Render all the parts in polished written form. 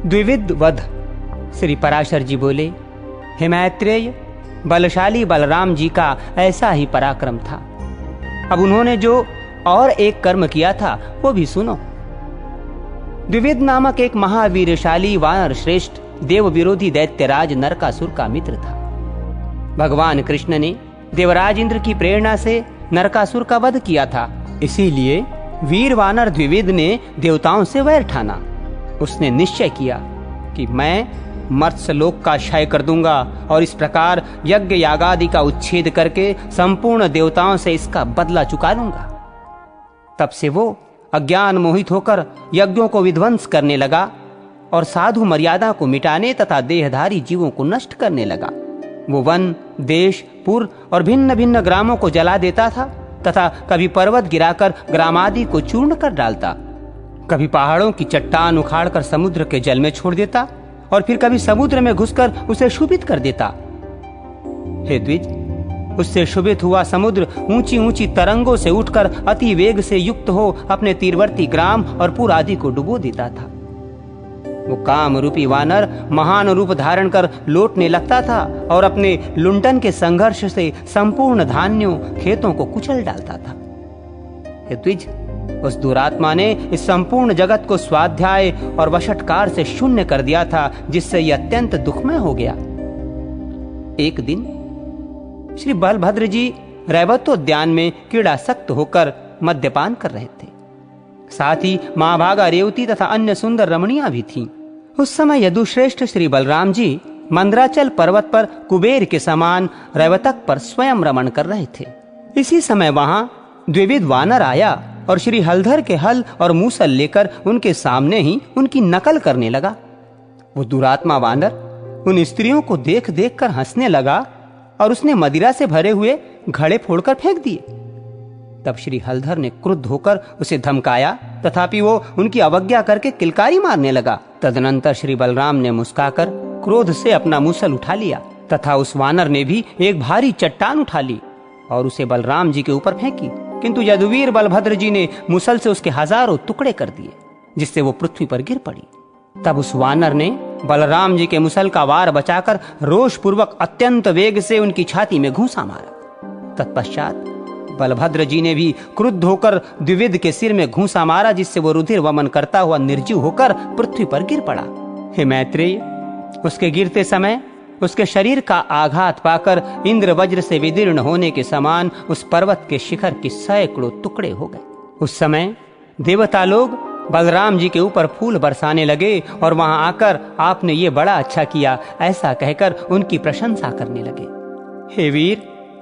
द्विविध वध। श्री पराशर जी बोले, हे मैत्रेय, बलशाली बलराम जी का ऐसा ही पराक्रम था। अब उन्होंने जो और एक कर्म किया था वो भी सुनो। द्विविध नामक एक महावीरशाली वानर श्रेष्ठ देव विरोधी दैत्यराज नरकासुर का मित्र था। भगवान कृष्ण ने देवराज इंद्र की प्रेरणा से नरकासुर का वध किया था। इसीलिए वीर वानर द्विविध ने देवताओं से वैर ठाना। उसने निश्चय किया कि मैं मर्त्यलोक का क्षय कर दूंगा और इस प्रकार यज्ञ यागादि का उच्छेद करके संपूर्ण देवताओं से इसका बदला चुका लूंगा। तब से वो अज्ञान मोहित होकर यज्ञों को विध्वंस करने लगा और साधु मर्यादा को मिटाने तथा देहधारी जीवों को नष्ट करने लगा। वो वन, देश, पुर और भिन्न भिन्न ग्रामों को जला देता था तथा कभी पर्वत गिराकर ग्रामादि को चूर्ण कर डालता, कभी पहाड़ों की चट्टान उखाड़कर समुद्र के जल में छोड़ देता और फिर कभी समुद्र में घुसकर उसे क्षुभित कर देता। हे द्विज, उससे क्षुभित हुआ समुद्र ऊंची ऊंची तरंगों से उठकर अति वेग से युक्त हो अपने तीरवर्ती ग्राम और पुर आदि को डुबो देता था। वो काम रूपी वानर महान रूप धारण कर लौटने लगता था और अपने लुंठन के संघर्ष से संपूर्ण धान्यों खेतों को कुचल डालता था। हे द्विज, उस दुरात्मा ने इस संपूर्ण जगत को स्वाध्याय और वशटकार से शून्य कर दिया था, जिससे यह अत्यंत दुखमय हो गया। एक दिन श्री बलभद्र जी रैवतोद्यान में क्रीड़ासक्त होकर मद्यपान कर रहे थे। साथ ही महाभागा रेवती तथा अन्य सुंदर रमणियां भी थीं। उस समय यदुश्रेष्ठ श्री बलराम जी मंदराचल पर्वत पर कुबेर के समान रैवतक पर स्वयं रमण कर रहे थे। इसी समय वहां द्विविध वानर आया और श्री हलधर के हल और मूसल लेकर उनके सामने ही उनकी नकल करने लगा। वो दुरात्मा वानर उन स्त्रियों को देख देख कर हंसने लगा और उसने मदिरा से भरे हुए घड़े फोड़कर फेंक दिए। तब श्री हलधर ने क्रुद्ध होकर उसे धमकाया, तथापि वो उनकी अवज्ञा करके किलकारी मारने लगा। तदनंतर श्री बलराम ने मुस्काकर क्रोध से अपना मूसल उठा लिया तथा उस वानर ने भी एक भारी चट्टान उठा ली और उसे बलराम जी के ऊपर फेंकी, किंतु यदुवीर बलभद्र जी ने मूसल से उसके हजारों टुकड़े कर दिए, जिससे वो पृथ्वी पर गिर पड़ी। तब उस वानर ने बलराम जी के मुसल का वार बचाकर रोष पूर्वक अत्यंत वेग से उनकी छाती में घूंसा मारा। तत्पश्चात बलभद्र जी ने भी क्रुद्ध होकर द्विविध के सिर में घूंसा मारा, जिससे वो रुधिर वमन करता हुआ निर्जीव होकर पृथ्वी पर गिर पड़ा। हे मैत्रेय, उसके गिरते समय उसके शरीर का आघात पाकर इंद्र वज्र से विदीर्ण होने के समान उस पर्वत के शिखर के सैकड़ों टुकड़े हो गए। उस समय देवता लोग बलराम जी के ऊपर फूल बरसाने लगे और वहां आकर आपने ये बड़ा अच्छा किया ऐसा कहकर उनकी प्रशंसा करने लगे। हे वीर,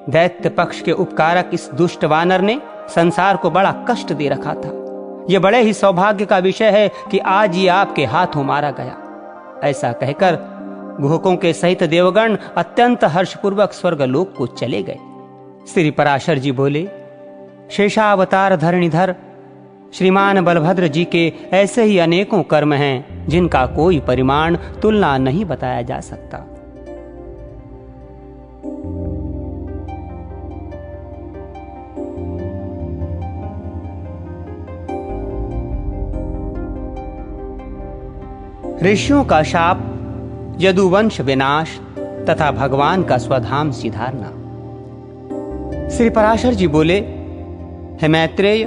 दैत्य पक्ष के उपकारक इस दुष्ट वानर ने संसार को बड़ा कष्ट दे रखा था। यह बड़े ही सौभाग्य का विषय है कि आज ये आपके हाथों मारा गया। ऐसा कहकर गुहकों के सहित देवगण अत्यंत हर्षपूर्वक स्वर्गलोक को चले गए। श्री पराशर जी बोले, शेषावतार धरणीधर श्रीमान बलभद्र जी के ऐसे ही अनेकों कर्म हैं जिनका कोई परिमाण तुलना नहीं बताया जा सकता। ऋषियों का शाप, यदुवंश विनाश तथा भगवान का स्वधाम सिधारना। श्री पराशर जी बोले, हे मैत्रेय,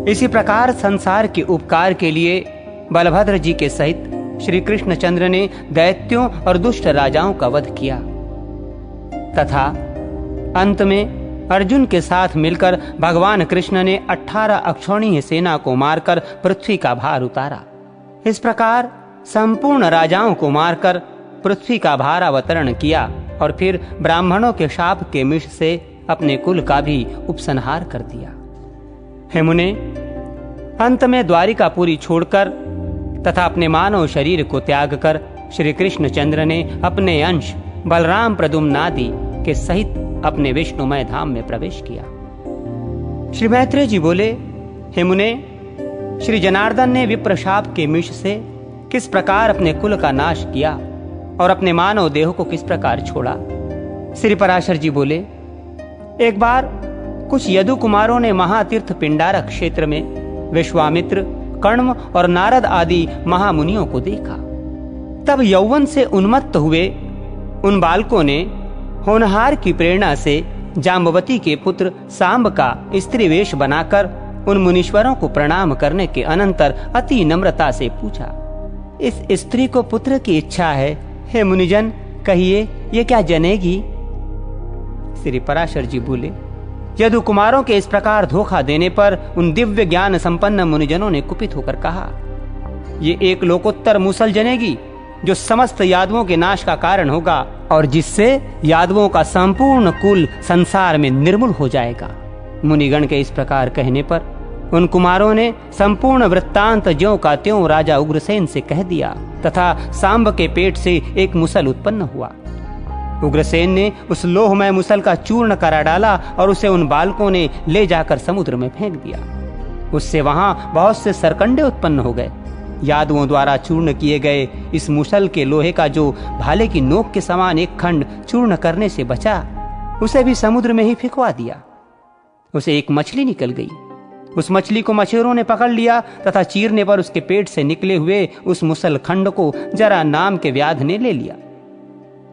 इसी प्रकार संसार के उपकार के लिए बलभद्र जी के सहित श्री कृष्णचंद्र ने दैत्यों और दुष्ट राजाओं का वध किया तथा अंत में अर्जुन के साथ मिलकर भगवान कृष्ण ने 18 अक्षौणीय सेना को मारकर पृथ्वी का भार उतारा। इस प्रकार संपूर्ण राजाओं को मारकर पृथ्वी का भार अवतरण किया और फिर ब्राह्मणों के शाप के मिश से अपने कुल का भी उपसंहार कर दिया। हे मुने, अंत में द्वारिकापुरी छोड़कर तथा अपने मानव शरीर को त्याग कर श्री कृष्णचंद्र ने अपने अंश बलराम प्रद्युम्नादि के सहित अपने विष्णुमय धाम में प्रवेश किया। श्री मैत्रेय जी बोले, हे मुने, श्री जनार्दन ने विप्रशाप के मिश से किस प्रकार अपने कुल का नाश किया और अपने मानव देह को किस प्रकार छोड़ा। श्री पराशर जी बोले, एक बार कुछ यदु कुमारों ने महातीर्थ पिंडारक क्षेत्र में विश्वामित्र, कण्व और नारद आदि महामुनियों को देखा। तब यौवन से उन्मत्त हुए उन बालकों ने होनहार की प्रेरणा से जाम्बवती के पुत्र सांब का स्त्री वेश बनाकर उन मुनीश्वरों को प्रणाम करने के अनंतर अति नम्रता से पूछा, इस स्त्री को पुत्र की इच्छा है, हे मुनिजन कहिए ये क्या जनेगी? श्री पराशर जी बोले, यदु कुमारों के इस प्रकार धोखा देने पर उन दिव्य ज्ञान संपन्न मुनिजनों ने कुपित होकर कहा, ये एक लोकोत्तर मुसल जनेगी जो समस्त यादवों के नाश का कारण होगा और जिससे यादवों का संपूर्ण कुल संसार में निर्मूल हो जाएगा। मुनिगण के इस प्रकार कहने पर उन कुमारों ने संपूर्ण वृत्तांत ज्यों का त्यों राजा उग्रसेन से कह दिया तथा सांब के पेट से एक मुसल उत्पन्न हुआ। उग्रसेन ने उस लोहमय मुसल का चूर्ण करा डाला और उसे उन बालकों ने ले जाकर समुद्र में फेंक दिया। उससे वहां बहुत से सरकंडे उत्पन्न हो गए। यादवों द्वारा चूर्ण किए गए इस मुसल के लोहे का जो भाले की नोक के समान एक खंड चूर्ण करने से बचा, उसे भी समुद्र में ही फेंकवा दिया। उसे एक मछली निकल गई। उस मछली को मछुआरों ने पकड़ लिया तथा चीरने पर उसके पेट से निकले हुए उस मुसल खंड को जरा नाम के व्याध ने ले लिया।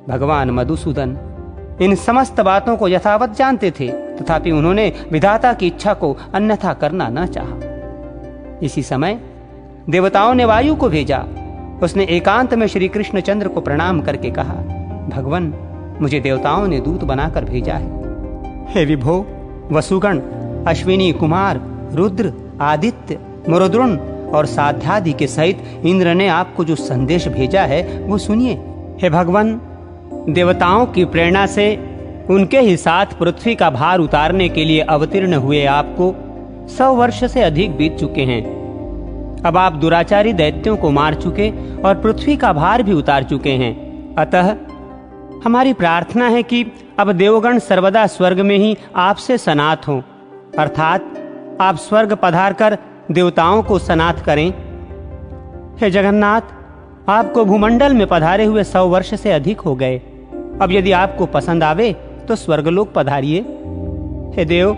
भगवान मधुसूदन इन समस्त बातों को यथावत जानते थे, तथापि उन्होंने विधाता की इच्छा को अन्यथा करना न चाहा। इसी समय देवताओं ने वायु को भेजा। उसने एकांत में श्री कृष्णचंद्र को प्रणाम करके कहा, भगवन मुझे देवताओं ने दूत बनाकर भेजा है। हे विभो, वसुगण, अश्विनी कुमार, रुद्र, आदित्य, मरुद्रुन और साध्यादि के सहित इंद्र ने आपको जो संदेश भेजा है वो सुनिए। हे भगवन, देवताओं की प्रेरणा से उनके ही साथ पृथ्वी का भार उतारने के लिए अवतीर्ण हुए आपको 100 वर्ष से अधिक बीत चुके हैं। अब आप दुराचारी दैत्यों को मार चुके और पृथ्वी का भार भी उतार चुके हैं। अतः हमारी प्रार्थना है कि अब देवगण सर्वदा स्वर्ग में ही आपसे सनाथ हों, अर्थात आप स्वर्ग पधारकर देवताओं को सनाथ करें। हे जगन्नाथ, आपको भूमंडल में पधारे हुए 100 वर्ष से अधिक हो गए। अब यदि आपको पसंद आवे तो स्वर्गलोक पधारिए। हे देव,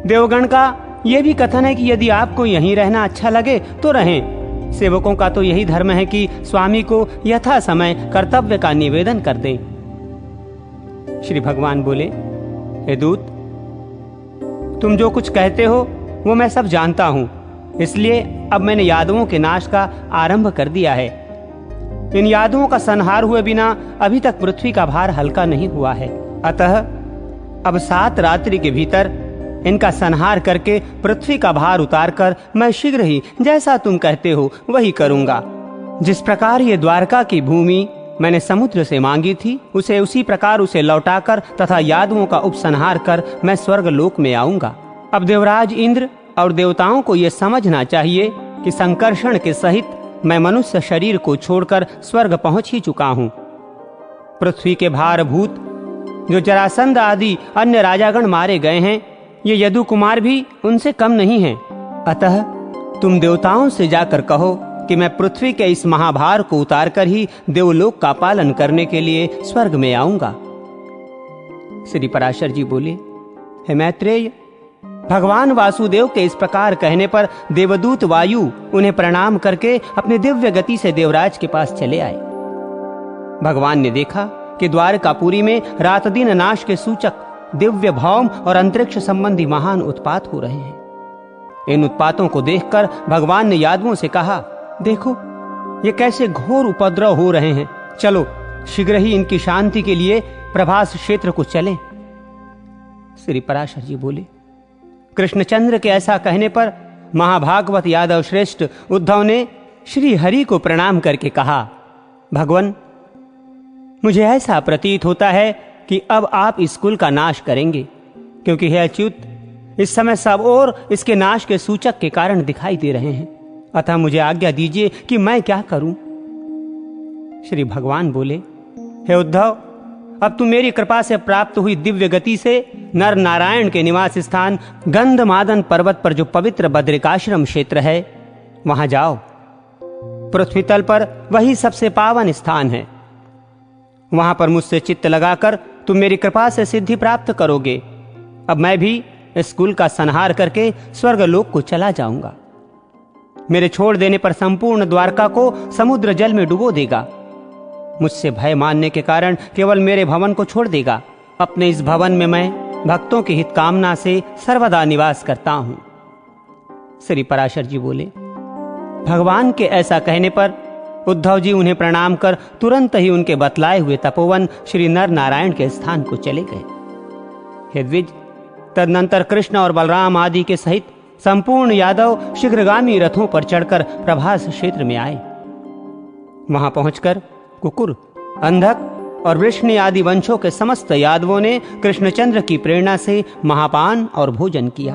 देवगण का यह भी कथन है कि यदि आपको यहीं रहना अच्छा लगे तो रहें। सेवकों का तो यही धर्म है कि स्वामी को यथा समय कर्तव्य का निवेदन कर दें। श्री भगवान बोले, हे दूत, तुम जो कुछ कहते हो वो मैं सब जानता हूं, इसलिए अब मैंने यादवों के नाश का आरंभ कर दिया है। इन यादवों का संहार हुए बिना अभी तक पृथ्वी का भार हल्का नहीं हुआ है। अतः अब 7 रात्रि के भीतर इनका संहार करके पृथ्वी का भार उतारकर मैं शीघ्र ही जैसा तुम कहते हो वही करूंगा। जिस प्रकार ये द्वारका की भूमि मैंने समुद्र से मांगी थी, उसे उसी प्रकार उसे लौटाकर तथा यादवों का उपसंहार कर मैं स्वर्ग लोक में आऊंगा। अब देवराज इंद्र और देवताओं को यह समझना चाहिए कि संकर्षण के सहित मैं मनुष्य शरीर को छोड़कर स्वर्ग पहुंच ही चुका हूं। पृथ्वी के भारभूत जो जरासंध आदि अन्य राजागण मारे गए हैं, ये यदु कुमार भी उनसे कम नहीं हैं। अतः तुम देवताओं से जाकर कहो कि मैं पृथ्वी के इस महाभार को उतारकर ही देवलोक का पालन करने के लिए स्वर्ग में आऊंगा। श्री पराशर जी बोले, हे मैत्रेय, भगवान वासुदेव के इस प्रकार कहने पर देवदूत वायु उन्हें प्रणाम करके अपने दिव्य गति से देवराज के पास चले आए। भगवान ने देखा कि द्वारकापुरी में रात दिन नाश के सूचक दिव्य भौम और अंतरिक्ष संबंधी महान उत्पात हो रहे हैं। इन उत्पातों को देखकर भगवान ने यादवों से कहा, देखो ये कैसे घोर उपद्रव हो रहे हैं। चलो शीघ्र ही इनकी शांति के लिए प्रभास क्षेत्र को चलें। श्री पराशर जी बोले, कृष्णचंद्र के ऐसा कहने पर महाभागवत यादव श्रेष्ठ उद्धव ने श्री हरि को प्रणाम करके कहा, भगवन, मुझे ऐसा प्रतीत होता है कि अब आप इस कुल का नाश करेंगे, क्योंकि हे अच्युत, इस समय सब और इसके नाश के सूचक के कारण दिखाई दे रहे हैं। अतः मुझे आज्ञा दीजिए कि मैं क्या करूं। श्री भगवान बोले, हे उद्धव, अब तुम मेरी कृपा से प्राप्त हुई दिव्य गति से नर नारायण के निवास स्थान गंधमादन पर्वत पर जो पवित्र बद्रिकाश्रम क्षेत्र है वहां जाओ। पृथ्वी तल पर वही सबसे पावन स्थान है। वहां पर मुझसे चित्त लगाकर तुम मेरी कृपा से सिद्धि प्राप्त करोगे। अब मैं भी इस कुल का संहार करके स्वर्गलोक को चला जाऊंगा। मेरे छोड़ देने पर संपूर्ण द्वारका को समुद्र जल में डुबो देगा। मुझसे भय मानने के कारण केवल मेरे भवन को छोड़ देगा। अपने इस भवन में मैं भक्तों की हित कामना से सर्वदा निवास करता हूं। श्री पराशर जी बोले। भगवान के ऐसा कहने पर उद्धव जी उन्हें प्रणाम कर तुरंत ही उनके बतलाए हुए तपोवन श्री नर नारायण के स्थान को चले गए। हे द्विज, तदनंतर कृष्ण और बलराम आदि के सहित संपूर्ण यादव शीघ्रगामी रथों पर चढ़कर प्रभास क्षेत्र में आए। वहां पहुंचकर कुकुर, अंधक और वृष्णि आदि वंशों के समस्त यादवों ने कृष्णचंद्र की प्रेरणा से महापान और भोजन किया।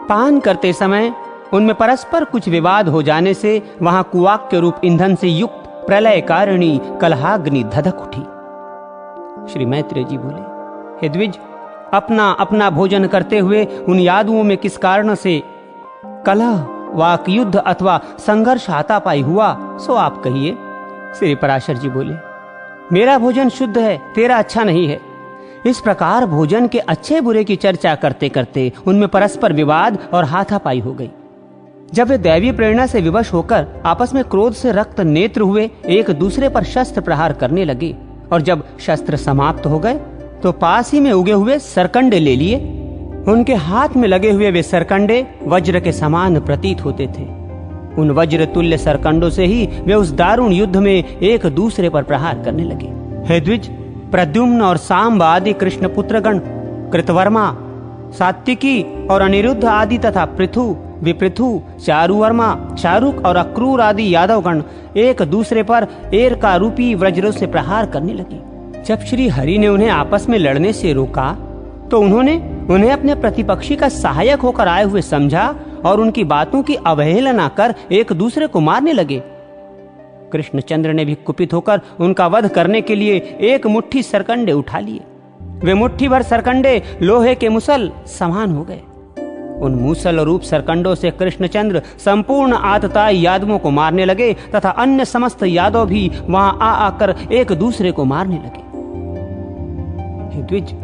पान करते समय उनमें परस्पर कुछ विवाद हो जाने से वहां कुआक के रूप ईंधन से युक्त प्रलयकारिणी कलहाग्नि धधक उठी। श्री मैत्रेय जी बोले, हे द्विज, अपना अपना भोजन करते हुए उन यादवों में किस कारण से कलह, वाक युद्ध अथवा संघर्ष हाथापाई हुआ, सो आप कहिए। श्री पराशर जी बोले, मेरा भोजन शुद्ध है, तेरा अच्छा नहीं है। इस प्रकार भोजन के अच्छे बुरे की चर्चा करते करते उनमें परस्पर विवाद और हाथापाई हो गई। जब वे दैवीय प्रेरणा से विवश होकर आपस में क्रोध से रक्त नेत्र हुए एक दूसरे पर शस्त्र प्रहार करने लगे और जब शस्त्र समाप्त हो गए तो पास ही में उगे हुए सरकंडे ले लिए। उनके हाथ में लगे हुए वे सरकंडे वज्र के समान प्रतीत होते थे। उन वज्र तुल्य सरकंडों से ही वे उस दारुण युद्ध में एक दूसरे पर प्रहार करने लगे। हे द्विज, प्रद्युम्न और सांब आदि कृष्ण पुत्रगण, कृतवर्मा, सात्विकी और अनिरुद्ध आदि तथा पृथु, विपृथु, चारुवर्मा, चारुक और अक्रूर आदि यादवगण एक दूसरे पर एर का रूपी वज्रों से प्रहार करने लगे। जब श्री हरि ने उन्हें आपस में लड़ने से रोका तो उन्होंने उन्हें अपने प्रतिपक्षी का सहायक होकर आए हुए समझा और उनकी बातों की अवहेलना कर एक दूसरे को मारने लगे। कृष्णचंद्र ने भी कुपित होकर उनका वध करने के लिए एक मुट्ठी सरकंडे उठा लिए। वे मुट्ठी भर सरकंडे लोहे के मुसल समान हो गए। उन मूसल रूप सरकंडों से कृष्णचंद्र संपूर्ण आतताई यादवों को मारने लगे तथा अन्य समस्त यादव भी वहां आ आकर एक दूसरे को मारने लगे। हे द्विज,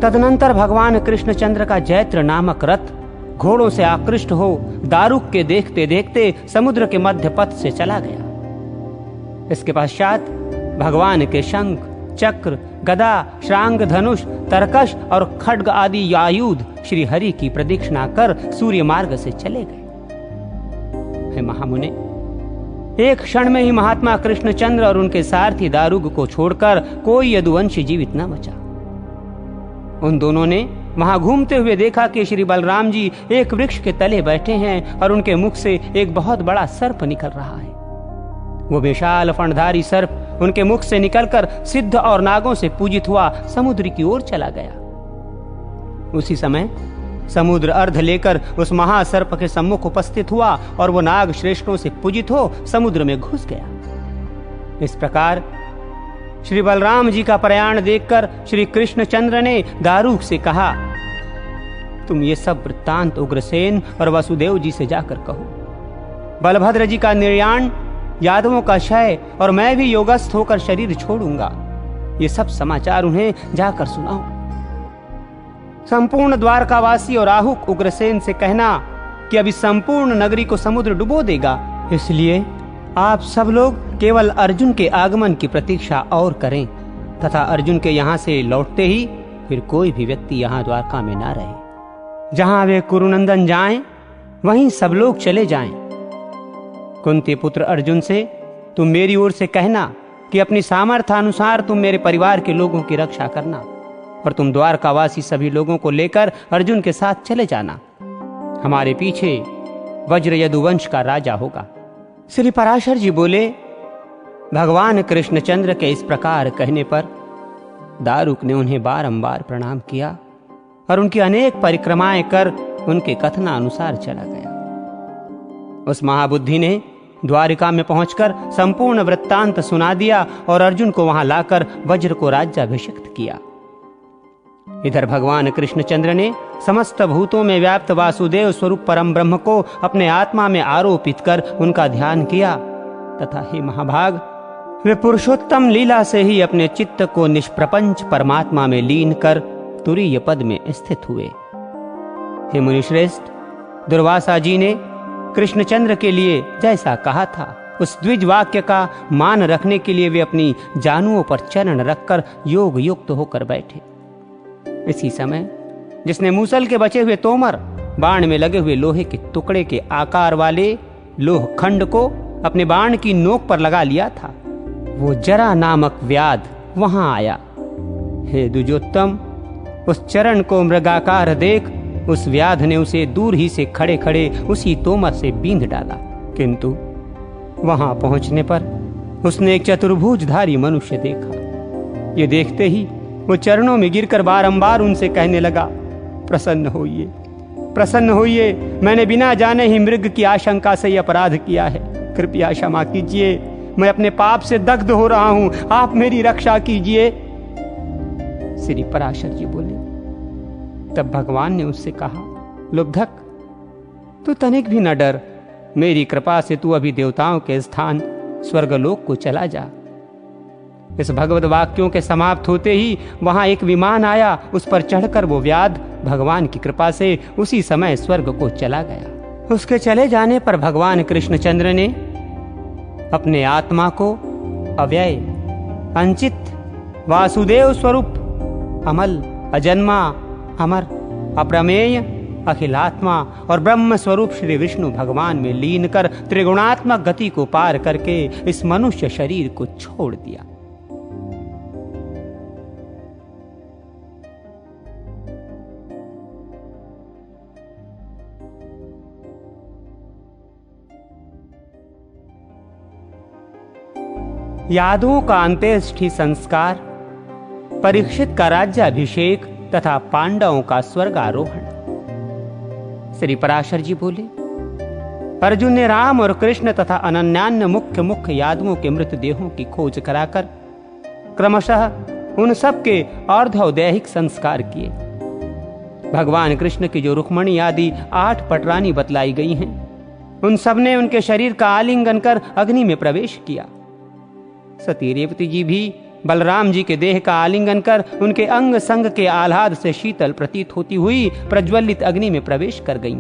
तदनंतर भगवान कृष्णचंद्र का जैत्र नामक रथ घोड़ों से आकृष्ट हो दारुक के देखते देखते समुद्र के मध्य पथ से चला गया। इसके पश्चात भगवान के शंख, चक्र, गदा, श्रांग, धनुष, तरकश और खड्ग आदि आयुध श्री हरि की प्रदक्षिणा कर सूर्य मार्ग से चले गए। हे महामुने, एक क्षण में ही महात्मा कृष्णचंद्र और उनके सारथी दारुक को छोड़कर कोई यदुवंशी जीवित न बचा। उन दोनों ने वहां घूमते हुए देखा कि श्री बलराम जी एक वृक्ष के तले बैठे हैं और उनके मुख से एक बहुत बड़ा सर्प निकल रहा है। वो विशाल फणधारी सर्प उनके मुख से निकलकर सिद्ध और नागों से पूजित हुआ समुद्र की ओर चला गया। उसी समय समुद्र अर्ध लेकर उस महासर्प के सम्मुख उपस्थित हुआ और वो नाग श्रेष्ठों से पूजित हो समुद्र में घुस गया। इस प्रकार श्री बलराम जी का प्रयाण देखकर श्री कृष्णचंद्र ने दारुक से कहा, तुम ये सब वृत्तांत उग्रसेन और वसुदेव जी से जाकर कहो। बलभद्र जी का निर्याण, यादवों का क्षय और मैं भी योगस्थ होकर शरीर छोड़ूंगा, ये सब समाचार उन्हें जाकर सुनाओ। संपूर्ण द्वारकावासी और आहुक उग्रसेन से कहना कि अभी संपूर्ण नगरी को समुद्र डुबो देगा, इसलिए आप सब लोग केवल अर्जुन के आगमन की प्रतीक्षा और करें तथा अर्जुन के यहाँ से लौटते ही फिर कोई भी व्यक्ति यहाँ द्वारका में ना रहे। जहाँ वे कुरुनंदन जाएं, वहीं सब लोग चले जाएं। कुंती पुत्र अर्जुन से तुम मेरी ओर से कहना कि अपनी सामर्थ्य अनुसार तुम मेरे परिवार के लोगों की रक्षा करना और तुम द्वारकावासी सभी लोगों को लेकर अर्जुन के साथ चले जाना। हमारे पीछे वज्र यदुवंश का राजा होगा। श्री पराशर जी बोले, भगवान कृष्णचंद्र के इस प्रकार कहने पर दारुक ने उन्हें बारंबार प्रणाम किया और उनकी अनेक परिक्रमाएं कर उनके कथनानुसार चला गया। उस महाबुद्धि ने द्वारिका में पहुंचकर संपूर्ण वृत्तांत सुना दिया और अर्जुन को वहां लाकर वज्र को राज्याभिषिक्त किया। इधर भगवान कृष्णचंद्र ने समस्त भूतों में व्याप्त वासुदेव स्वरूप परम ब्रह्म को अपने आत्मा में आरोपित कर उनका ध्यान किया तथा हे महाभाग, वे पुरुषोत्तम लीला से ही अपने चित्त को निष्प्रपंच परमात्मा में लीन कर तुरीय पद में स्थित हुए। हे मुनिश्रेष्ठ, दुर्वासा जी ने कृष्णचंद्र के लिए जैसा कहा था उस द्विज वाक्य का मान रखने के लिए वे अपनी जानुओं पर चरण रखकर योग युक्त होकर बैठे। इसी समय जिसने मूसल के बचे हुए तोमर बाण में लगे हुए लोहे के टुकड़े के आकार वाले लोह खंड को अपने बाण की नोक पर लगा लिया था, वो जरा नामक व्याध वहां आया। हे द्विजोत्तम, उस चरण को मृगाकार देख उस व्याध ने उसे दूर ही से खड़े खड़े उसी तोमर से बींध डाला, किंतु वहां पहुंचने पर उसने एक चतुर्भुजधारी मनुष्य देखा। ये देखते ही वो चरणों में गिरकर बारंबार उनसे कहने लगा, प्रसन्न होइए, प्रसन्न होइए, मैंने बिना जाने ही मृग की आशंका से यह अपराध किया है, कृपया क्षमा कीजिए, मैं अपने पाप से दग्ध हो रहा हूं, आप मेरी रक्षा कीजिए। श्री पराशर जी बोले। तब भगवान ने उससे कहा, लुब्धक, तू तनिक भी न डर, मेरी कृपा से तू अभी देवताओं के स्थान स्वर्गलोक को चला जा। इस भगवत वाक्यों के समाप्त होते ही वहां एक विमान आया, उस पर चढ़कर वो व्याध भगवान की कृपा से उसी समय स्वर्ग को चला गया। उसके चले जाने पर भगवान कृष्णचंद्र ने अपने आत्मा को अव्यय, अंचित, वासुदेव स्वरूप, अमल, अजन्मा, अमर, अप्रमेय, अखिलात्मा और ब्रह्म स्वरूप श्री विष्णु भगवान में लीन कर त्रिगुणात्मक गति को पार करके इस मनुष्य शरीर को छोड़ दिया। यादवों का अंत्येष्टि संस्कार, परीक्षित का राज्याभिषेक तथा पांडवों का स्वर्गारोहण। श्री पराशर जी बोले, अर्जुन ने राम और कृष्ण तथा अनन्यान्य मुख्य यादवों के मृतदेहों की खोज कराकर क्रमशः उन सब के अर्धौदैहिक संस्कार किए। भगवान कृष्ण की जो रुक्मणी आदि 8 पटरानी बतलाई गई हैं, उन सब ने उनके शरीर का आलिंगन कर अग्नि में प्रवेश किया। सती रेवती जी भी बलराम जी के देह का आलिंगन कर उनके अंग संग के आह्लाद से शीतल प्रतीत होती हुई प्रज्वलित अग्नि में प्रवेश कर गईं।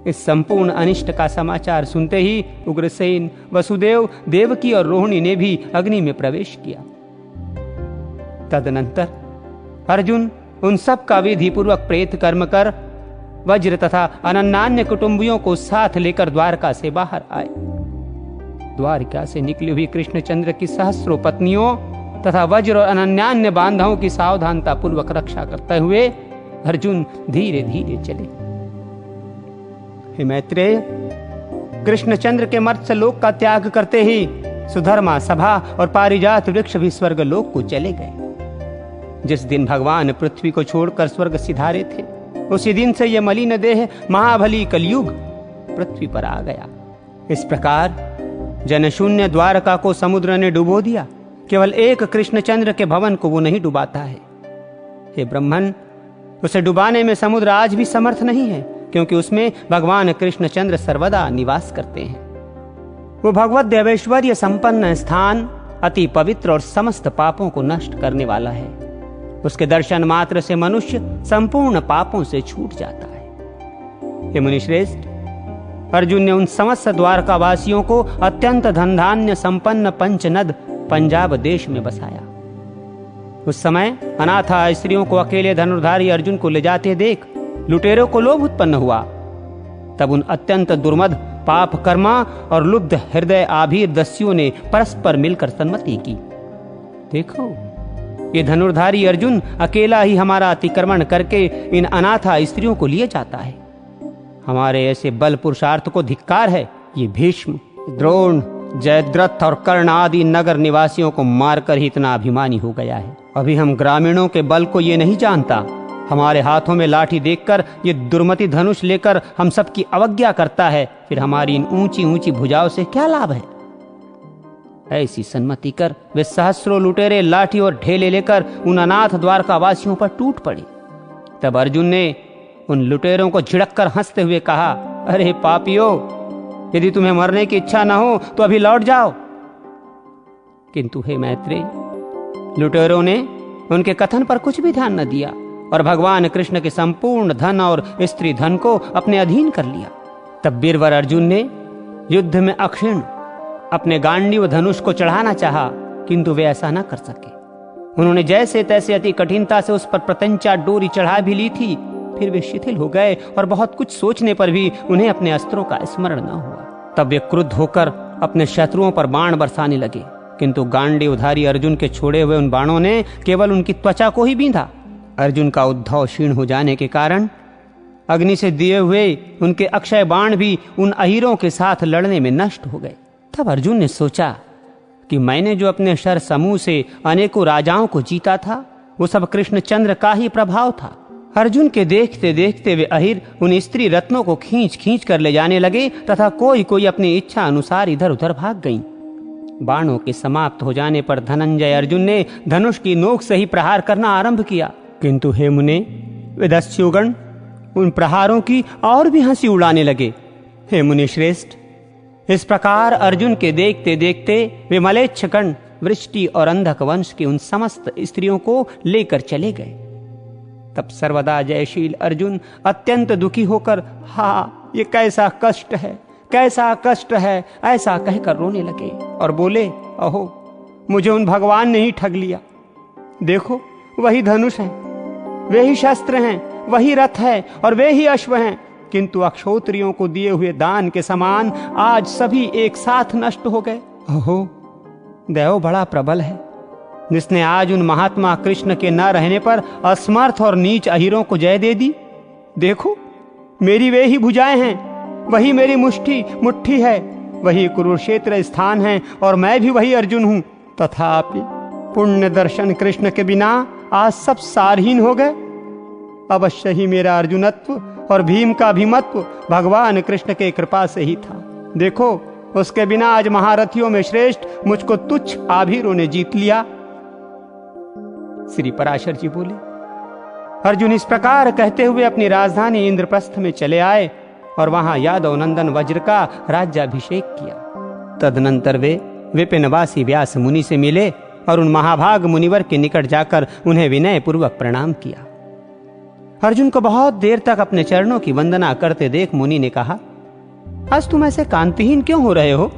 इस संपूर्ण अनिष्ट का समाचार सुनते ही उग्रसेन, वसुदेव, देवकी और रोहिणी ने भी अग्नि में प्रवेश किया। तदनंतर अर्जुन उन सब का विधि पूर्वक प्रेत कर्म कर वज्र तथा अनन्यान्य कुटुंबियों को साथ लेकर द्वारका से बाहर आए। द्वारका से निकली हुई कृष्णचंद्र की सहस्रों पत्नियों तथा वज्र और अनन्यान्य बांधवों की सावधानता पूर्वक रक्षा करते हुए अर्जुन धीरे धीरे चले। हे मैत्रेय, कृष्णचंद्र के मर्त्यलोक का त्याग करते ही सुधर्मा सभा और पारिजात वृक्ष भी स्वर्गलोक को चले गए। जिस दिन भगवान पृथ्वी को छोड़कर स्वर्ग सिधारे थे, उसी दिन से यह मलिन देह महाबली कलयुग पृथ्वी पर आ गया। इस प्रकार जनशून्य द्वारका को समुद्र ने डुबो दिया, केवल एक कृष्णचंद्र के भवन को वो नहीं डुबाता है। हे ब्रह्मन, उसे डुबाने में समुद्र आज भी समर्थ नहीं है, क्योंकि उसमें भगवान कृष्णचंद्र सर्वदा निवास करते हैं। वो भगवत देवैश्वर्य संपन्न स्थान अति पवित्र और समस्त पापों को नष्ट करने वाला है। उसके दर्शन मात्र से मनुष्य संपूर्ण पापों से छूट जाता है। हे मुनिश्रेष्ठ, अर्जुन ने उन समस्त द्वारका वासियों को अत्यंत धन धान्य संपन्न पंचनद पंजाब देश में बसाया। उस समय अनाथा स्त्रियों को अकेले धनुर्धारी अर्जुन को ले जाते देख लुटेरों को लोभ उत्पन्न हुआ। तब उन अत्यंत दुर्मद पाप कर्मा और लुब्ध हृदय आभीर दस्युओं ने परस्पर मिलकर सम्मति की, देखो ये धनुर्धारी अर्जुन अकेला ही हमारा अतिक्रमण करके इन अनाथा स्त्रियों को लिए जाता है। हमारे ऐसे बल पुरुषार्थ को धिक्कार है। ये भीष्म, द्रोण, जयद्रथ और कर्ण आदि नगर निवासियों को मारकर ही इतना अभिमानी हो गया है। अभी हम ग्रामीणों के बल को ये नहीं जानता। हमारे हाथों में लाठी देखकर ये दुर्मति धनुष लेकर हम सबकी अवज्ञा करता है, फिर हमारी इन ऊंची ऊंची भुजाओं से क्या लाभ है। ऐसी सम्मति कर वे सहस्रों लुटेरे लाठी और ढेले लेकर उन अनाथ द्वारका वासियों पर टूट पड़े। तब अर्जुन ने उन लुटेरों को झिड़ककर हंसते हुए कहा, अरे पापियों, यदि तुम्हें मरने की इच्छा न हो तो अभी लौट जाओ। किंतु हे मैत्रेय, लुटेरों ने उनके कथन पर कुछ भी ध्यान न दिया और भगवान कृष्ण के संपूर्ण धन और स्त्री धन को अपने अधीन कर लिया। तब वीरवर अर्जुन ने युद्ध में अक्षीण अपने गांडीव धनुष को चढ़ाना चाहा, किंतु वे ऐसा न कर सके। उन्होंने जैसे तैसे अति कठिनता से उस पर प्रत्यंचा डोरी चढ़ा भी ली थी, फिर वे शिथिल हो गए और बहुत कुछ सोचने पर भी उन्हें अपने अस्त्रों का स्मरण न हुआ। तब वे क्रुद्ध होकर अपने शत्रुओं पर बाण बरसाने लगे, किंतु गांडीवधारी अर्जुन के छोड़े हुए उन बाणों ने केवल उनकी त्वचा को ही बींधा। अर्जुन का उद्धव क्षीण हो जाने के कारण अग्नि से दिए हुए उनके अक्षय बाण भी उन अहीरों के साथ लड़ने में नष्ट हो गए। तब अर्जुन ने सोचा कि मैंने जो अपने शर समूह से अनेकों राजाओं को जीता था, वो सब कृष्णचंद्र का ही प्रभाव था। अर्जुन के देखते देखते वे अहिर उन स्त्री रत्नों को खींच खींच कर ले जाने लगे तथा कोई कोई अपनी इच्छा अनुसार इधर उधर भाग गईं। बाणों के समाप्त हो जाने पर धनंजय अर्जुन ने धनुष की नोक से ही प्रहार करना आरंभ किया, किंतु हे मुने, वे दस्युगण उन प्रहारों की और भी हंसी उड़ाने लगे। हे मुनि श्रेष्ठ, इस प्रकार अर्जुन के देखते देखते वे मलेच्छगण वृष्टि और अंधक वंश की उन समस्त स्त्रियों को लेकर चले गए। तब सर्वदा जयशील अर्जुन अत्यंत दुखी होकर, हा, ये कैसा कष्ट है, कैसा कष्ट है, ऐसा कहकर रोने लगे और बोले, अहो, मुझे उन भगवान ने ही ठग लिया। देखो, वही धनुष है, वे ही शस्त्र हैं, वही रथ है और वे ही अश्व हैं, किंतु अक्षोत्रियों को दिए हुए दान के समान आज सभी एक साथ नष्ट हो गए। अहो, देव बड़ा प्रबल है, जिसने आज उन महात्मा कृष्ण के न रहने पर असमर्थ और नीच अहीरों को जय दे दी। देखो, मेरी वे ही भुजाएं हैं, वही मेरी मुट्ठी है, वही कुरुक्षेत्र स्थान है और मैं भी वही अर्जुन हूं। तथापि पुण्य दर्शन कृष्ण के बिना आज सब सारहीन हो गए। अवश्य ही मेरा अर्जुनत्व और भीम का भीमत्व भगवान कृष्ण के कृपा से ही था। देखो, उसके बिना आज महारथियों में श्रेष्ठ मुझको तुच्छ आभीरों ने जीत लिया। श्री पराशर जी बोले, अर्जुन इस प्रकार कहते हुए अपनी राजधानी इंद्रप्रस्थ में चले आए और वहां यादव नंदन वज्र का राज्याभिषेक किया। तदनंतर वे विपिनवासी व्यास मुनि से मिले और उन महाभाग मुनिवर के निकट जाकर उन्हें विनय पूर्वक प्रणाम किया। अर्जुन को बहुत देर तक अपने चरणों की वंदना करते देख मुनि ने कहा, आज तुम ऐसे कांतिहीन क्यों हो रहे हो?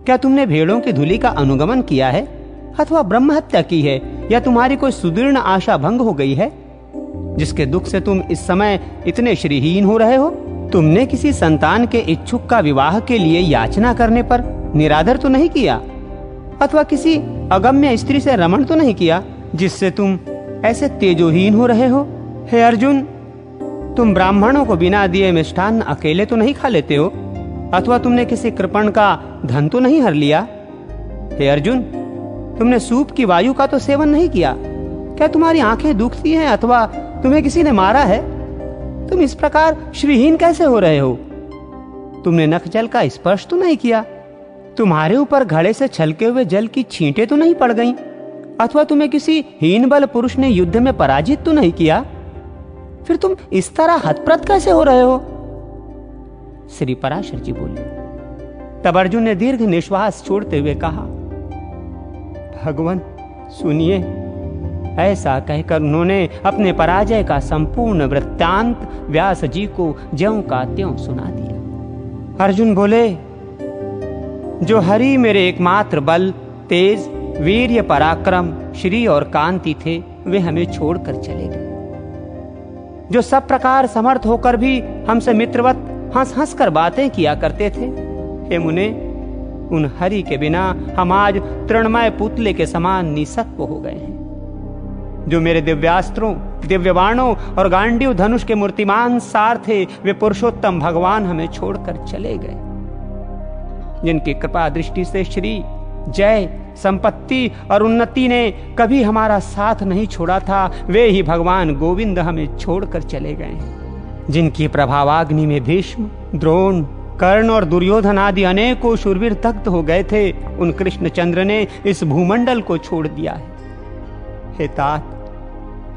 क्या तुमने भेड़ों की धूलि का अनुगमन किया है अथवा ब्रह्म हत्या की है, या तुम्हारी कोई सुदीर्ण आशा भंग हो गई है, जिसके दुख से तुम इस समय इतने श्रीहीन हो रहे हो? तुमने किसी संतान के इच्छुक का विवाह के लिए याचना करने पर निरादर तो नहीं किया, अथवा किसी अगम्य स्त्री से रमण तो नहीं किया, जिससे तुम ऐसे तेजोहीन हो रहे हो? हे अर्जुन, तुम ब्राह्मणों को बिना दिए मिष्ठान्न अकेले तो नहीं खा लेते हो, अथवा तुमने किसी कृपण का धन तो नहीं हर लिया? हे अर्जुन, तुमने सूप की वायु का तो सेवन नहीं किया? क्या तुम्हारी आंखें दुखती हैं अथवा तुम्हें किसी ने मारा है? तुम इस प्रकार श्रीहीन कैसे हो रहे हो? तुमने नख जल का स्पर्श तो नहीं किया? तुम्हारे ऊपर घड़े से छलके हुए जल की छींटें तो नहीं पड़ गईं? अथवा तुम्हें किसी हीन बल पुरुष ने युद्ध में पराजित तो नहीं किया? फिर तुम इस तरह हतप्रत कैसे हो रहे हो? श्री पराशर जी बोले। तब अर्जुन ने दीर्घ निश्वास छोड़ते हुए कहा, भगवान सुनिए। ऐसा कहकर उन्होंने अपने पराजय का संपूर्ण वृत्तांत व्यास जी को ज्यों का त्यों सुना दिया। अर्जुन बोले, जो हरि मेरे एकमात्र बल, तेज, वीर्य, पराक्रम, श्री और कांति थे, वे हमें छोड़कर चले गए। जो सब प्रकार समर्थ होकर भी हमसे मित्रवत हंस हंस कर बातें किया करते थे, हे मुने, उन हरि के बिना हम आज तृणमय पुतले के समान निसत्व हो गए हैं। जो मेरे दिव्यास्त्रों, दिव्य बाणों और गांडीव धनुष के मूर्तिमान सार थे, वे पुरुषोत्तम भगवान हमें छोड़कर चले गए। जिनकी कृपा दृष्टि से श्री, जय, संपत्ति और उन्नति ने कभी हमारा साथ नहीं छोड़ा था, वे ही भगवान गोविंद हमें छोड़कर चले गए हैं। जिनकी प्रभावाग्नि में भीष्म, द्रोण, कर्ण और दुर्योधन आदि अनेकों शूरवीर दग्ध हो गए थे, उन कृष्णचंद्र ने इस भूमंडल को छोड़ दिया है। हे तात,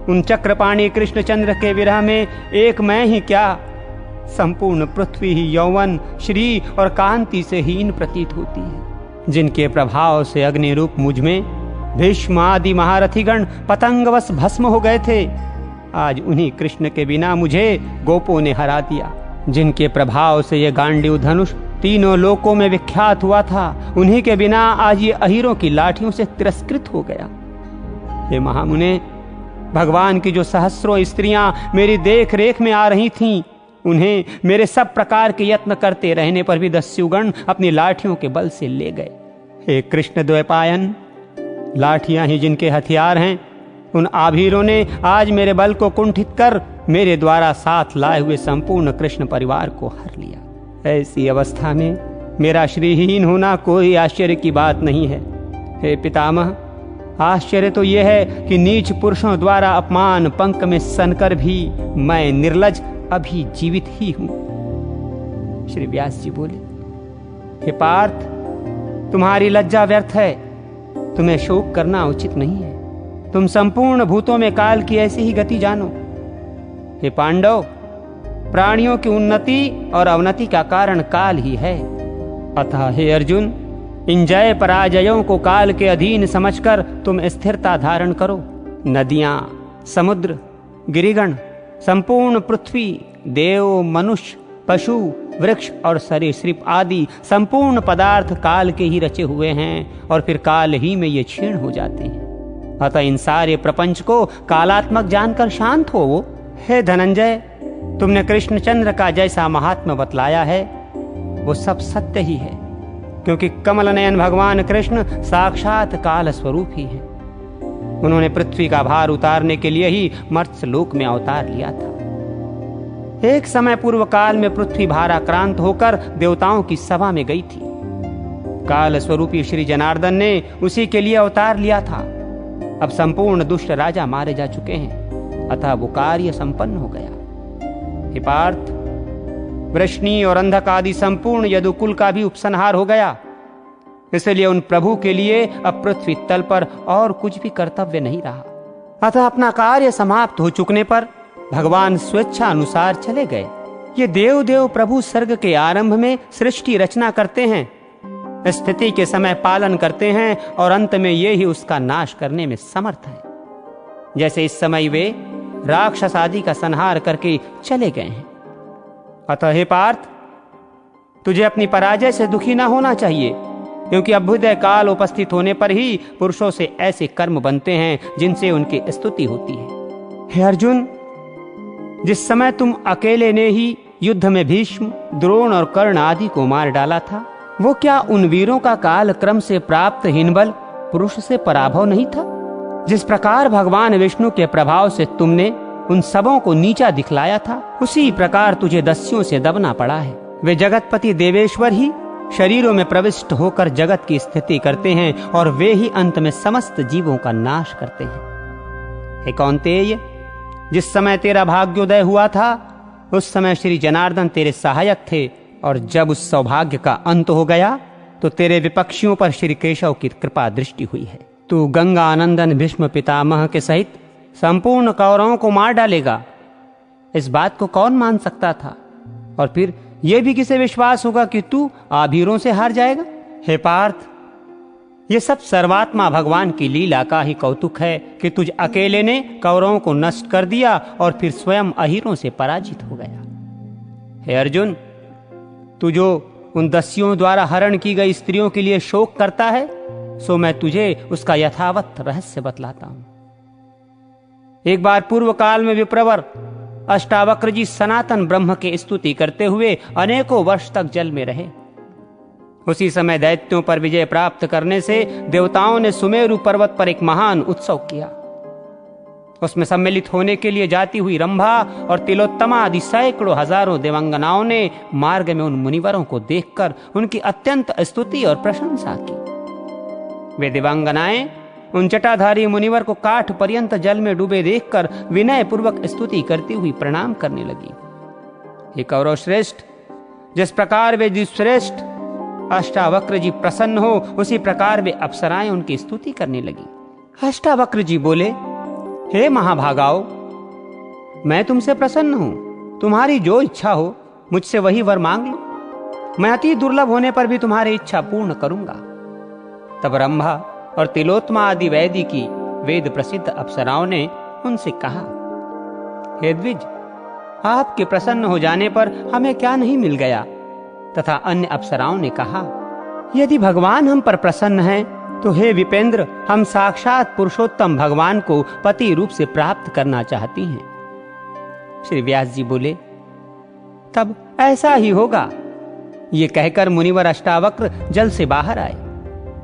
उन चक्रपाणी कृष्णचंद्र के विरह में एक मैं ही क्या, संपूर्ण पृथ्वी ही यौवन, श्री और कांति से हीन प्रतीत होती है। जिनके प्रभाव से अग्नि रूप मुझ में भीष्म आदि महारथीगण पतंगवश भस्म हो गए थे, आज उन्हीं कृष्ण के बिना मुझे गोपों ने हरा दिया। जिनके प्रभाव से ये गांडीव धनुष तीनों लोकों में विख्यात हुआ था, उन्हीं के बिना आज ये अहीरों की लाठियों से तिरस्कृत हो गया। हे महामुने, भगवान की जो सहस्रों स्त्रियां मेरी देख रेख में आ रही थीं, उन्हें मेरे सब प्रकार के यत्न करते रहने पर भी दस्युगण अपनी लाठियों के बल से ले गए। हे कृष्ण द्वैपायन, लाठियां ही जिनके हथियार हैं, उन आभीरों ने आज मेरे बल को कुंठित कर मेरे द्वारा साथ लाए हुए संपूर्ण कृष्ण परिवार को हर लिया। ऐसी अवस्था में मेरा श्रीहीन होना कोई आश्चर्य की बात नहीं है। हे पितामह, आश्चर्य तो यह है कि नीच पुरुषों द्वारा अपमान पंख में सनकर भी मैं निर्लज अभी जीवित ही हूं। श्री व्यास जी बोले, हे पार्थ, तुम्हारी लज्जा व्यर्थ है, तुम्हें शोक करना उचित नहीं है। तुम संपूर्ण भूतों में काल की ऐसी ही गति जानो। हे पांडव, प्राणियों की उन्नति और अवनति का कारण काल ही है। अतः हे अर्जुन, इन जय पराजयों को काल के अधीन समझकर तुम स्थिरता धारण करो। नदियां, समुद्र, गिरिगण, संपूर्ण पृथ्वी, देव, मनुष्य, पशु, वृक्ष और सरीसृप आदि संपूर्ण पदार्थ काल के ही रचे हुए हैं और फिर काल ही में ये क्षीण हो जाते हैं। अतः इन सारे प्रपंच को कालात्मक जानकर शांत हो। हे धनंजय, तुमने कृष्णचंद्र का जैसा महात्मा बतलाया है वो सब सत्य ही है, क्योंकि कमल नयन भगवान कृष्ण साक्षात काल स्वरूप ही हैं। उन्होंने पृथ्वी का भार उतारने के लिए ही मर्त्य लोक में अवतार लिया था। एक समय पूर्व काल में पृथ्वी भाराक्रांत होकर देवताओं की सभा में गई थी। काल स्वरूपी श्री जनार्दन ने उसी के लिए अवतार लिया था। अब संपूर्ण दुष्ट राजा मारे जा चुके हैं, अतः वो कार्य संपन्न हो गया। हे पार्थ, वृष्णि और अंधक आदि संपूर्ण यदुकुल का भी उपसंहार हो गया। इसलिए उन प्रभु के लिए अब पृथ्वी तल पर और कुछ भी कर्तव्य नहीं रहा। अतः अपना कार्य समाप्त हो चुकने पर भगवान स्वेच्छा अनुसार चले गए। ये देव देव प्रभु सर्ग के आरंभ में सृष्टि रचना करते हैं, स्थिति के समय पालन करते हैं और अंत में ये ही उसका नाश करने में समर्थ है। जैसे इस समय वे राक्षस आदि का संहार करके चले गए हैं। अतः हे पार्थ, तुझे अपनी पराजय से दुखी न होना चाहिए, क्योंकि अभ्युदय काल उपस्थित होने पर ही पुरुषों से ऐसे कर्म बनते हैं जिनसे उनकी स्तुति होती है। हे अर्जुन, जिस समय तुम अकेले ने ही युद्ध में भीष्म, द्रोण और कर्ण आदि को मार डाला था, वो क्या उन वीरों का काल क्रम से प्राप्त हिनबल पुरुष से पराभव नहीं था? जिस प्रकार भगवान विष्णु के प्रभाव से तुमने उन सबों को नीचा दिखलाया था, उसी प्रकार तुझे दस्युओं से दबना पड़ा है। वे जगतपति देवेश्वर ही शरीरों में प्रविष्ट होकर जगत की स्थिति करते हैं और वे ही अंत में समस्त जीवों का नाश करते हैं। हे कौन्तेय, जिस समय तेरा भाग्योदय हुआ था उस समय श्री जनार्दन तेरे सहायक थे, और जब उस सौभाग्य का अंत हो गया तो तेरे विपक्षियों पर श्री केशव की कृपा दृष्टि हुई है। तू गंगा आनंदन भीष्म पितामह के सहित संपूर्ण कौरवों को मार डालेगा, इस बात को कौन मान सकता था? और फिर यह भी किसे विश्वास होगा कि तू आभीरों से हार जाएगा? हे पार्थ, ये सब सर्वात्मा भगवान की लीला का ही कौतुक है कि तुझ अकेले ने कौरवों को नष्ट कर दिया और फिर स्वयं अहीरों से पराजित हो गया। हे अर्जुन, तू जो उन दस्युओं द्वारा हरण की गई स्त्रियों के लिए शोक करता है, सो मैं तुझे उसका यथावत रहस्य बतलाता हूं। एक बार पूर्व काल में विप्रवर अष्टावक्र जी सनातन ब्रह्म की स्तुति करते हुए अनेकों वर्ष तक जल में रहे। उसी समय दैत्यों पर विजय प्राप्त करने से देवताओं ने सुमेरु पर्वत पर एक महान उत्सव किया। उसमें सम्मिलित होने के लिए जाती हुई रंभा और तिलोत्तमा आदि सैकड़ों हजारों देवांगनाओं ने मार्ग में उन मुनिवरों को देखकर उनकी अत्यंत स्तुति और प्रशंसा की। वे देवांगनाएं उन जटाधारी मुनिवर को काठ पर्यंत जल में डूबे देखकर विनय पूर्वक स्तुति करती हुई प्रणाम करने लगी। हे कौरव श्रेष्ठ, जिस प्रकार वे श्रेष्ठ अष्टावक्र जी प्रसन्न हो, उसी प्रकार वे अप्सराएं उनकी स्तुति करने लगी। अष्टावक्र जी बोले, हे महाभागाओ, मैं तुमसे प्रसन्न हूं, तुम्हारी जो इच्छा हो मुझसे वही वर मांग लो, मैं अति दुर्लभ होने पर भी तुम्हारी इच्छा पूर्ण करूंगा। तब रंभा और तिलोत्तमा आदि वैदी की वेद प्रसिद्ध अप्सराओं ने उनसे कहा, हे द्विज, आपके प्रसन्न हो जाने पर हमें क्या नहीं मिल गया। तथा अन्य अप्सराओं ने कहा, यदि भगवान हम पर प्रसन्न हैं तो हे विपेंद्र, हम साक्षात पुरुषोत्तम भगवान को पति रूप से प्राप्त करना चाहती हैं। श्री व्यास जी बोले, तब ऐसा ही होगा। ये कहकर मुनिवर अष्टावक्र जल से बाहर आए।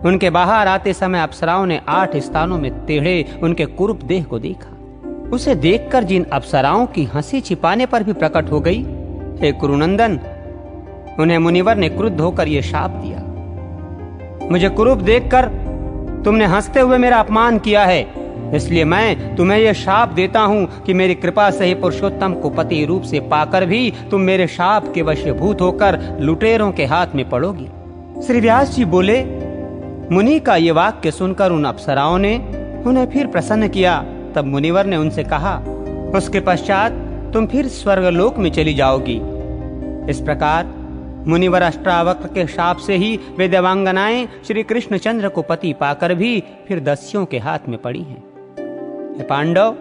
उनके बाहर आते समय अप्सराओं ने 8 स्थानों में टेढ़े उनके कुरूप देह को देखा। उसे देखकर जिन अप्सराओं की हंसी छिपाने पर भी प्रकट हो गई, हे कुरुनंदन, उन्हें मुनिवर ने क्रुद्ध होकर यह शाप दिया, मुझे कुरूप देखकर तुमने हंसते हुए मेरा अपमान किया है, इसलिए मैं तुम्हें यह शाप देता हूं कि मेरी कृपा से ही पुरुषोत्तम को पति रूप से पाकर भी तुम मेरे शाप के वशीभूत होकर लुटेरों के हाथ में पड़ोगी। श्री व्यास जी बोले, मुनि का ये वाक्य सुनकर उन अप्सराओं ने उन्हें फिर प्रसन्न किया। तब मुनिवर ने उनसे कहा, उसके पश्चात तुम फिर स्वर्गलोक में चली जाओगी। इस प्रकार मुनिवर अष्टावक्र के शाप से ही वे देवांगनाएं श्री कृष्णचंद्र को पति पाकर भी फिर दस्युओं के हाथ में पड़ी हैं। हे पांडव,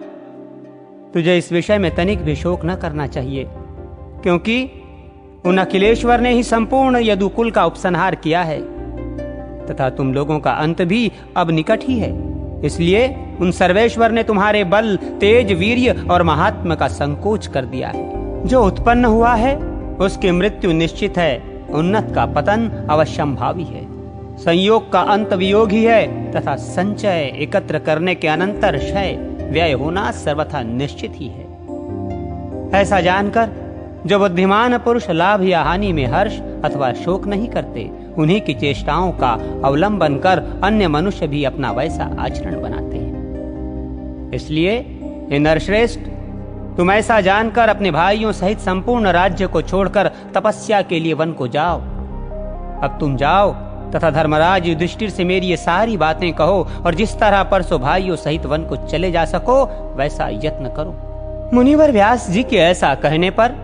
तुझे इस विषय में तनिक भी शोक न करना चाहिए, क्योंकि उन अखिलेश्वर ने ही संपूर्ण यदुकुल का उपसंहार किया है तथा तुम लोगों का अंत भी अब निकट ही है। इसलिए उन सर्वेश्वर ने तुम्हारे बल, तेज, वीर्य और महात्मा का संकोच कर दिया है। जो उत्पन्न हुआ है उसकी मृत्यु निश्चित है, उन्नत का पतन अवश्यंभावी है। संयोग का अंत वियोग ही है तथा संचय एकत्र करने के अनंतर क्षय व्यय होना सर्वथा निश्चित ही है। ऐसा जानकर जो बुद्धिमान पुरुष लाभ या हानि में हर्ष अथवा शोक नहीं करते, उन्हीं की चेष्टाओं का अवलंबन कर अन्य मनुष्य भी अपना वैसा आचरण बनाते हैं। इसलिए हे नरश्रेष्ठ, तुम ऐसा जानकर अपने भाइयों सहित संपूर्ण राज्य को छोड़कर तपस्या के लिए वन को जाओ। अब तुम जाओ तथा धर्मराज युधिष्ठिर से मेरी ये सारी बातें कहो और जिस तरह परसों भाइयों सहित वन को चले जा सको वैसा यत्न करो। मुनिवर व्यास जी के ऐसा कहने पर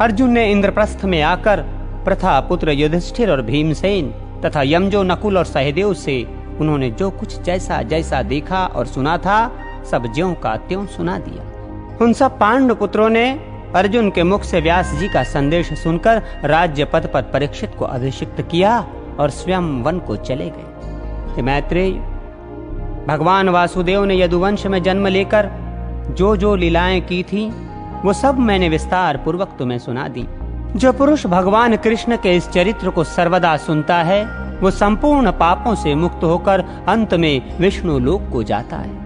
अर्जुन ने इंद्रप्रस्थ में आकर प्रथा पुत्र युधिष्ठिर और भीमसेन तथा यमजो, नकुल और सहदेव से उन्होंने जो कुछ जैसा जैसा देखा और सुना था सब ज्यों का त्यों सुना दिया। उन सब पांडु पुत्रों ने अर्जुन के मुख से व्यास जी का संदेश सुनकर राज्य पद पर परीक्षित को अभिषिक्त किया और स्वयं वन को चले गए। मैत्रेय, भगवान वासुदेव ने यदुवंश में जन्म लेकर जो जो लीलाएं की थी वो सब मैंने विस्तार पूर्वक तुम्हें सुना दी। जो पुरुष भगवान कृष्ण के इस चरित्र को सर्वदा सुनता है वो संपूर्ण पापों से मुक्त होकर अंत में विष्णु लोक को जाता है।